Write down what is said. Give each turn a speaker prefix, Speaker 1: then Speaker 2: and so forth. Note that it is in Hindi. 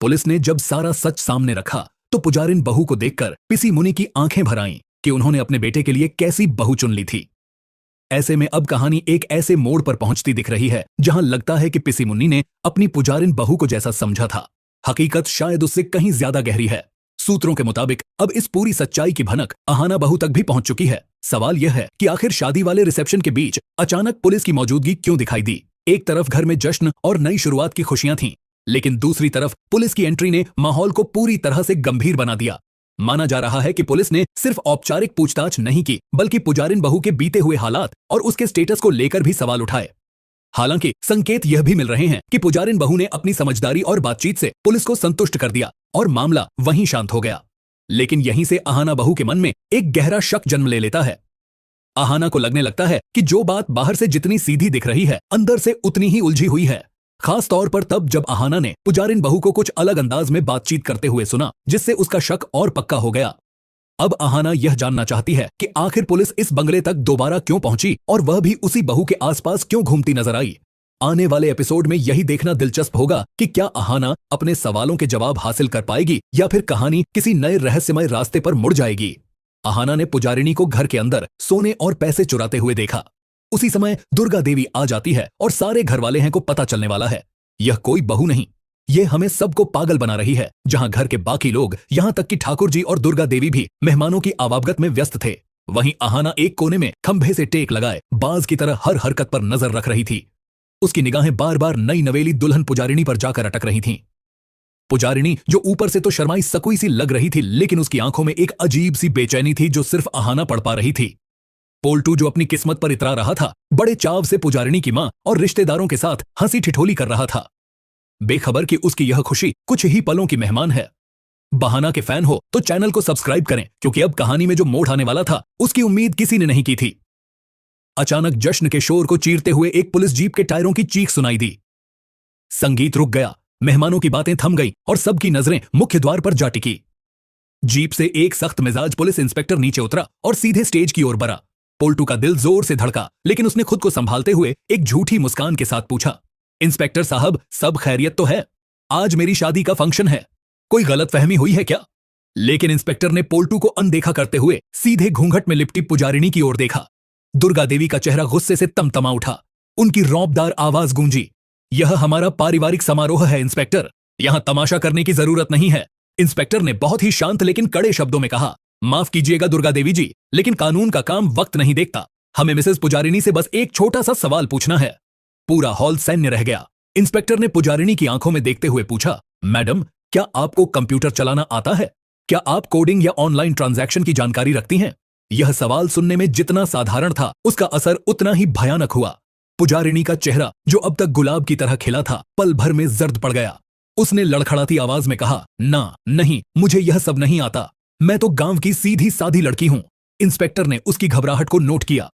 Speaker 1: पुलिस ने जब सारा सच सामने रखा तो पुजारिन बहू को देखकर पिसी मुनि की आंखें भर आईं कि उन्होंने अपने बेटे के लिए कैसी बहू चुन ली थी। ऐसे में अब कहानी एक ऐसे मोड़ पर पहुंचती दिख रही है जहां लगता है कि पिसी मुन्नी ने अपनी पुजारिन बहू को जैसा समझा था, हकीकत शायद उससे कहीं ज्यादा गहरी है। सूत्रों के मुताबिक अब इस पूरी सच्चाई की भनक अहाना बहू तक भी पहुंच चुकी है। सवाल यह है कि आखिर शादी वाले रिसेप्शन के बीच अचानक पुलिस की मौजूदगी क्यों दिखाई दी। एक तरफ घर में जश्न और नई शुरुआत की खुशियां थीं, लेकिन दूसरी तरफ पुलिस की एंट्री ने माहौल को पूरी तरह से गंभीर बना दिया। माना जा रहा है कि पुलिस ने सिर्फ औपचारिक पूछताछ नहीं की, बल्कि पुजारिन बहू के बीते हुए हालात और उसके स्टेटस को लेकर भी सवाल उठाए। हालांकि संकेत यह भी मिल रहे हैं कि पुजारिन बहू ने अपनी समझदारी और बातचीत से पुलिस को संतुष्ट कर दिया और मामला वहीं शांत हो गया। लेकिन यहीं से अहाना बहू के मन में एक गहरा शक जन्म ले लेता है। अहाना को लगने लगता है कि जो बात बाहर से जितनी सीधी दिख रही है, अंदर से उतनी ही उलझी हुई है। खास तौर पर तब जब अहाना ने पुजारिन बहू को कुछ अलग अंदाज में बातचीत करते हुए सुना, जिससे उसका शक और पक्का हो गया। अब अहाना यह जानना चाहती है कि आखिर पुलिस इस बंगले तक दोबारा क्यों पहुंची और वह भी उसी बहू के आसपास क्यों घूमती नजर आई। आने वाले एपिसोड में यही देखना दिलचस्प होगा कि क्या अहाना अपने सवालों के जवाब हासिल कर पाएगी या फिर कहानी किसी नए रहस्यमय रास्ते पर मुड़ जाएगी। अहाना ने पुजारिनी को घर के अंदर सोने और पैसे चुराते हुए देखा। उसी समय दुर्गा देवी आ जाती है और सारे घर वाले हैं को पता चलने वाला है यह कोई बहू नहीं, यह हमें सबको पागल बना रही है। जहां घर के बाकी लोग, यहां तक कि ठाकुर जी और दुर्गा देवी भी मेहमानों की आवागमन में व्यस्त थे, वहीं अहाना एक कोने में खंभे से टेक लगाए बाज की तरह हर हरकत पर नजर रख रही थी। उसकी निगाहें बार बार नई नवेली दुल्हन पुजारिनी पर जाकर अटक रही थीं। पुजारिनी जो ऊपर से तो शर्माई सकुई सी लग रही थी, लेकिन उसकी आंखों में एक अजीब सी बेचैनी थी जो सिर्फ अहाना पढ़ पा रही थी। पोल्टू जो अपनी किस्मत पर इतरा रहा था, बड़े चाव से पुजारिनी की मां और रिश्तेदारों के साथ हंसी ठिठोली कर रहा था, बेखबर कि उसकी यह खुशी कुछ ही पलों की मेहमान है। बहाना के फैन हो तो चैनल को सब्सक्राइब करें, क्योंकि अब कहानी में जो मोड़ आने वाला था उसकी उम्मीद किसी ने नहीं की थी। अचानक जश्न के शोर को चीरते हुए एक पुलिस जीप के टायरों की चीख सुनाई दी। संगीत रुक गया, मेहमानों की बातें थम गईं और सबकी नजरें मुख्य द्वार पर जा टिकी। जीप से एक सख्त मिजाज पुलिस इंस्पेक्टर नीचे उतरा और सीधे स्टेज की ओर बढ़ा। पोल्टू का दिल जोर से धड़का, लेकिन उसने खुद को संभालते हुए एक झूठी मुस्कान के साथ पूछा, इंस्पेक्टर साहब, सब खैरियत तो है? आज मेरी शादी का फंक्शन है, कोई गलतफहमी हुई है क्या? लेकिन इंस्पेक्टर ने पोल्टू को अनदेखा करते हुए सीधे घूंघट में लिपटी पुजारिनी की ओर देखा। दुर्गा देवी का चेहरा गुस्से से तमतमा उठा। उनकी रौबदार आवाज गूंजी, यह हमारा पारिवारिक समारोह है इंस्पेक्टर, यहां तमाशा करने की जरूरत नहीं है। इंस्पेक्टर ने बहुत ही शांत लेकिन कड़े शब्दों में कहा, माफ कीजिएगा दुर्गा देवी जी, लेकिन कानून का काम वक्त नहीं देखता। हमें मिसेस पुजारिनी से बस एक छोटा सा सवाल पूछना है। पूरा हॉल सैन्य रह गया। इंस्पेक्टर ने पुजारिनी की आंखों में देखते हुए पूछा, मैडम, क्या आपको कंप्यूटर चलाना आता है? क्या आप कोडिंग या ऑनलाइन ट्रांजैक्शन की जानकारी रखती हैं? यह सवाल सुनने में जितना साधारण था, उसका असर उतना ही भयानक हुआ। पुजारिनी का चेहरा, जो अब तक गुलाब की तरह खिला था, पल भर में जर्द पड़ गया। उसने लड़खड़ाती आवाज में कहा, ना, नहीं, मुझे यह सब नहीं आता। मैं तो गांव की सीधी सादी लड़की हूं। इंस्पेक्टर ने उसकी घबराहट को नोट किया